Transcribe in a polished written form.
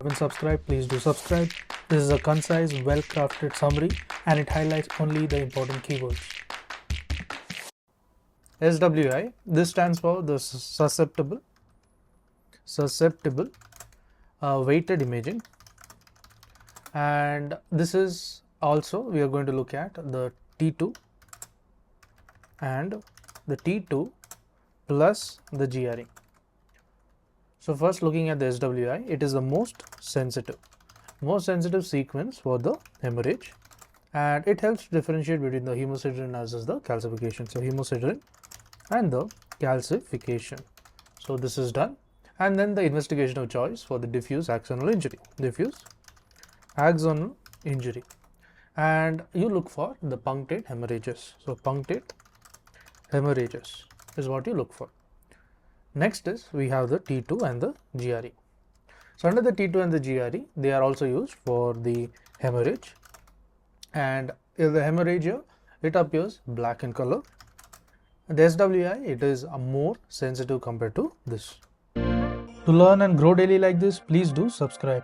Haven't subscribed, please do subscribe. This is a concise, well-crafted summary and it highlights only the important keywords. SWI, this stands for the susceptible weighted imaging, and this is also we are going to look at the T2 and the T2 plus the GRE. So first, looking at the SWI, it is the most sensitive sequence for the hemorrhage, and it helps to differentiate between the hemosiderin as well as the calcification. So hemosiderin and the calcification. So this is done, and then the investigation of choice for the diffuse axonal injury, and you look for the punctate hemorrhages. So punctate hemorrhages is what you look for. Next is we have the T2 and the GRE. So under the T2 and the GRE, they are also used for the hemorrhage, and if the hemorrhage here, it appears black in color. The SWI, it is a more sensitive compared to this. To learn and grow daily like this, please do subscribe.